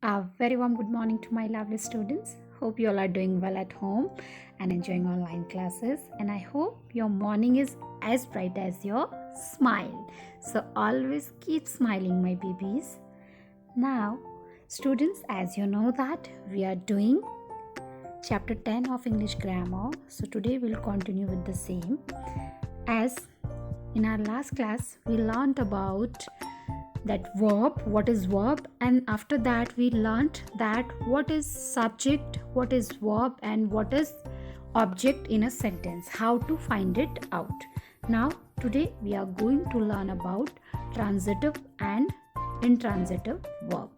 A very warm good morning to my lovely students. Hope you all are doing well at home and enjoying online classes. And I hope your morning is as bright as your smile. So always keep smiling, my babies. Now, students, as you know that we are doing chapter 10 of English grammar. So today we'll continue with the same. As in our last class, we learned about that verb, what is verb, and after that we learnt that what is subject, what is verb, and what is object in a sentence, how to find it out. Now today we are going to learn about transitive and intransitive verb.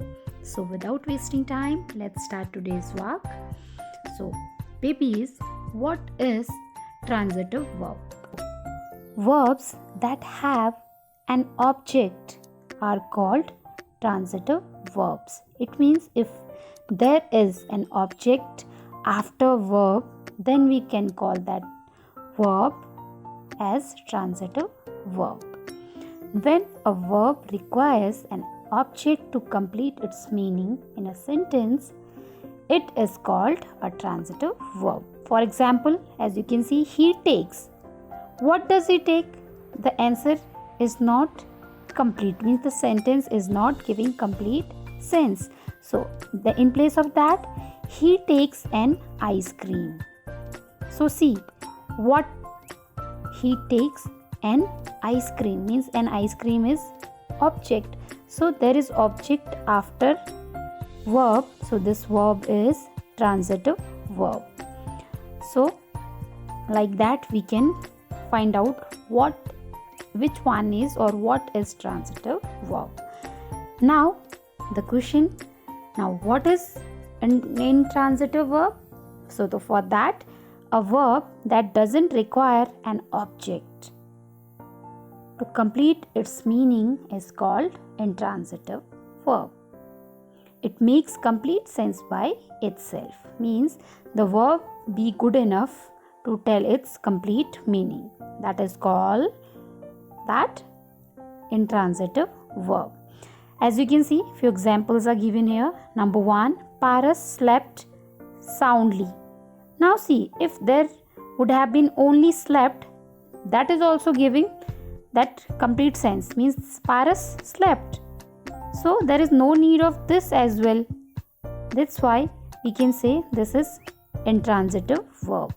So without wasting time, let's start today's work. So babies, what is transitive verb? Verbs that have an object are called transitive verbs. It means if there is an object after verb, then we can call that verb as transitive verb. When a verb requires an object to complete its meaning in a sentence, it is called a transitive verb. For example, as you can see, he takes. What does he take? The answer is not complete, means the sentence is not giving complete sense. So in place of that, he takes an ice cream. So see, what he takes an ice cream means an ice cream is object. So there is object after verb. So this verb is transitive verb. So like that we can find out which one is or what is transitive verb. Now the question, now what is an intransitive verb? So for that, a verb that doesn't require an object to complete its meaning is called intransitive verb. It makes complete sense by itself, means the verb be good enough to tell its complete meaning. That is called that intransitive verb. As you can see, few examples are given here. Number 1, Paras slept soundly. Now see, if there would have been only slept, that is also giving that complete sense, means Paras slept. So there is no need of this as well. That's why we can say this is intransitive verb.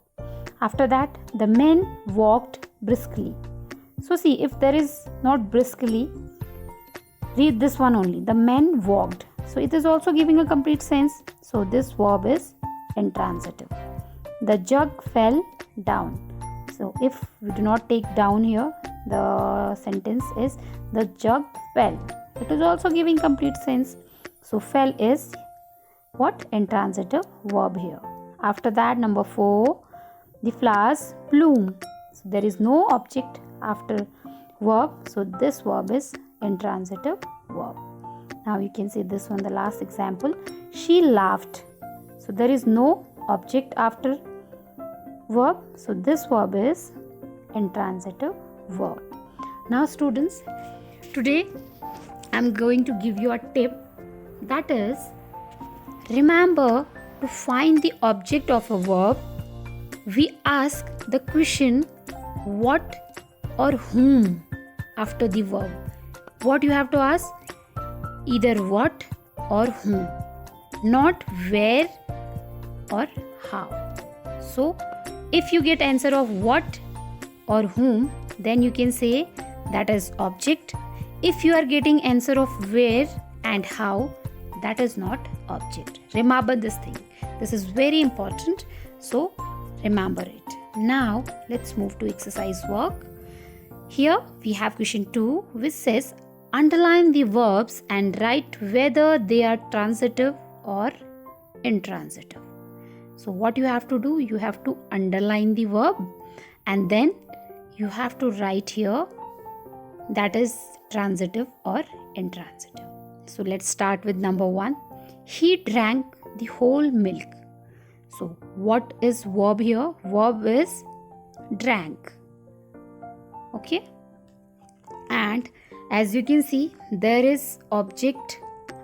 After that, the men walked briskly. So see, if there is not briskly, read this one only. The men walked. So it is also giving a complete sense. So this verb is intransitive. The jug fell down. So if we do not take down here, the sentence is the jug fell. It is also giving complete sense. So fell is what? Intransitive verb here. After that, number 4, the flowers bloom. So there is no object after verb, so this verb is intransitive verb. Now you can see this one, the last example. She laughed. So there is no object after verb, so this verb is intransitive verb. Now students, today I am going to give you a tip, that is, remember to find the object of a verb. We ask the question what or whom after the verb. What you have to ask? Either what or whom, not where or how. So if you get answer of what or whom, then you can say that is object. If you are getting answer of where and how, that is not object. Remember this thing. This is very important. So remember it. Now let's move to exercise work. Here we have question 2, which says underline the verbs and write whether they are transitive or intransitive. So what you have to do, you have to underline the verb and then you have to write here that is transitive or intransitive. So let's start with number 1. He drank the whole milk. So what is verb here? Verb is drank. Okay. And as you can see, there is object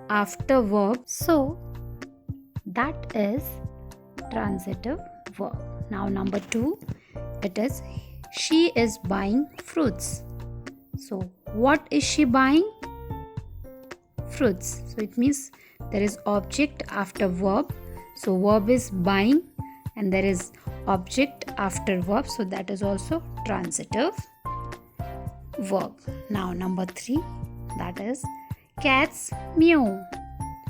after verb, so that is transitive verb. Now number 2, it is she is buying fruits. So what is she buying? Fruits. So it means there is object after verb. So verb is buying and there is object after verb. So that is also transitive verb. Now number 3, that is cats meow.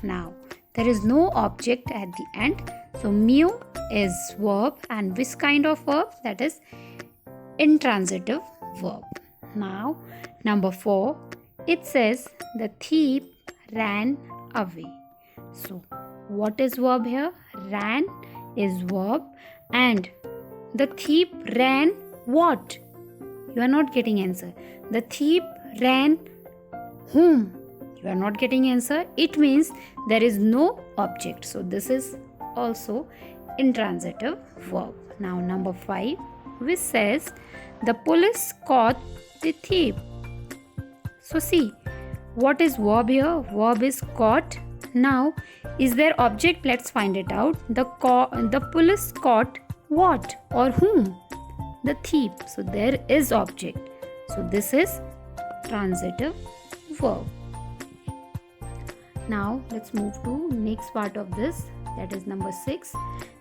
Now there is no object at the end. So meow is verb, and which kind of verb? That is intransitive verb. Now number 4, it says the thief ran away. So what is verb here? Ran is verb, and the thief ran what? You are not getting answer. The thief ran whom? You are not getting answer. It means there is no object. So this is also intransitive verb. Now number 5, which says the police caught the thief. So see, what is verb here? Verb is caught. Now, is there object? Let's find it out. The police caught what or whom? The thief. So there is object. So this is transitive verb. Now let's move to next part of this. That is number 6.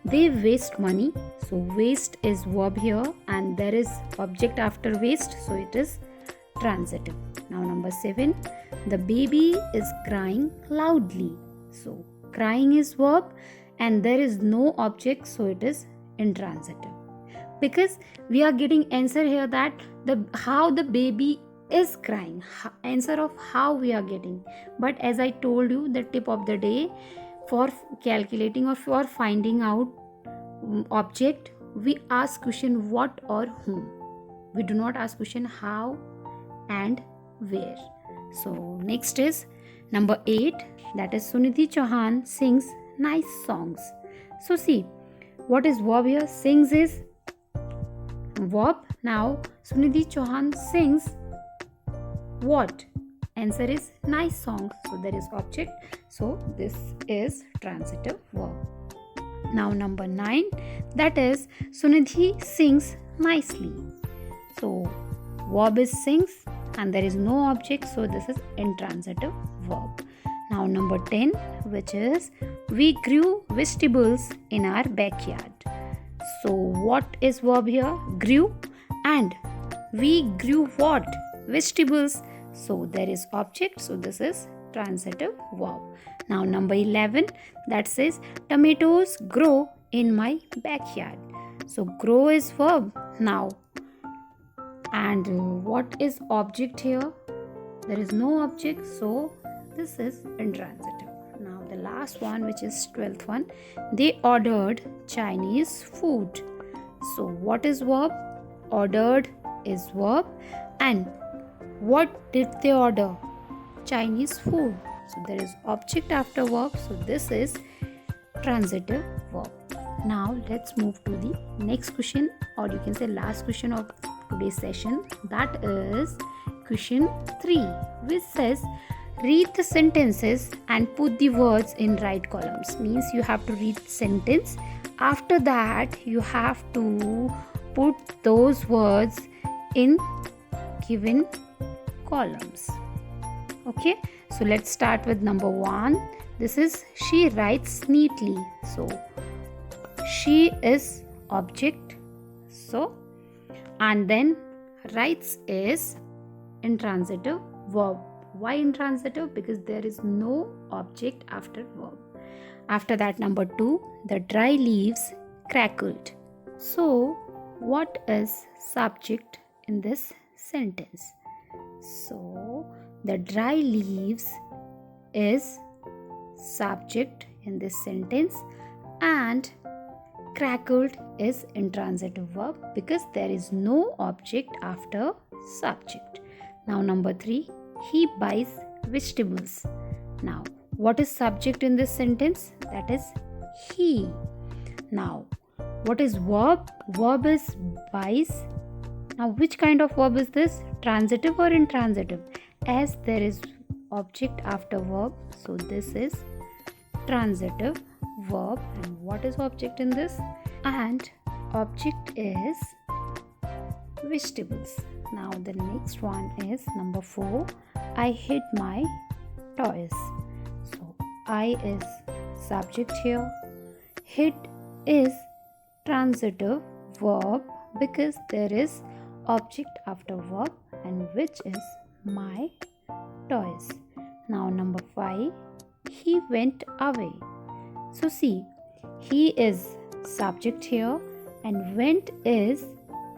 They waste money. So waste is verb here, and there is object after waste. So it is transitive. Now number 7. The baby is crying loudly. So crying is verb and there is no object, so it is intransitive. Because we are getting answer here that how the baby is crying, answer of how we are getting. But as I told you, the tip of the day, for calculating or for finding out object, we ask question what or whom. We do not ask question how and where. So next is number 8, that is Sunidhi Chauhan sings nice songs. So see, what is verb here? Sings is verb. Now Sunidhi Chauhan sings what? Answer is nice songs. So there is object. So this is transitive verb. Now number 9, that is Sunidhi sings nicely. So verb is sings and there is no object, so this is intransitive verb. Now number 10, which is we grew vegetables in our backyard. So what is verb here? Grew, and we grew what? Vegetables. So there is object, so this is transitive verb. Now number 11, that says tomatoes grow in my backyard. So grow is verb. Now, and what is object here? There is no object, so this is intransitive. Now the last one, which is 12th one, they ordered Chinese food. So what is verb? Ordered is verb, and what did they order? Chinese food. So there is object after verb, so this is transitive verb. Now let's move to the next question, or you can say last question of today's session. That is question 3, which says read the sentences and put the words in right columns. Means you have to read sentence. After that you have to put those words in given columns. Okay, so let's start with number 1. This is she writes neatly. So she is object, so, and then writes is intransitive verb. Why intransitive? Because there is no object after verb. After that, number 2, the dry leaves crackled. So what is subject in this sentence? So the dry leaves is subject in this sentence, and crackled is intransitive verb because there is no object after subject. Now number 3, he buys vegetables. Now what is subject in this sentence? That is he. Now what is verb? Verb is buys. Now which kind of verb is this? Transitive or intransitive? As there is object after verb. So this is transitive verb. And what is object in this? And object is vegetables. Now the next one is number 4. I hid my toys. So I is subject here. Hid is transitive verb because there is object after verb, and which is my toys. Now number 5. He went away. So see, he is subject here and went is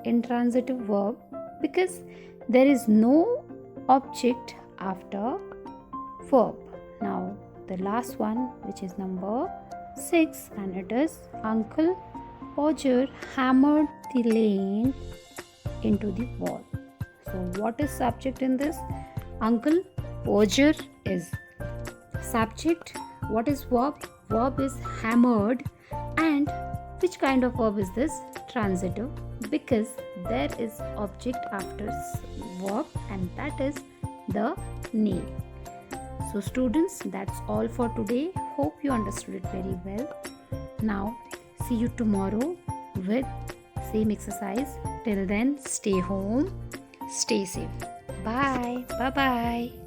intransitive verb because there is no object after verb. Now the last one, which is number 6, and it is Uncle Podger hammered the lane into the wall. So what is subject in this? Uncle Podger is subject. What is verb? Verb is hammered. And which kind of verb is this? Transitive, because there is object after verb, and that is the nail. So students, that's all for today. Hope you understood it very well. Now see you tomorrow with same exercise. Till then, stay home, stay safe. Bye bye.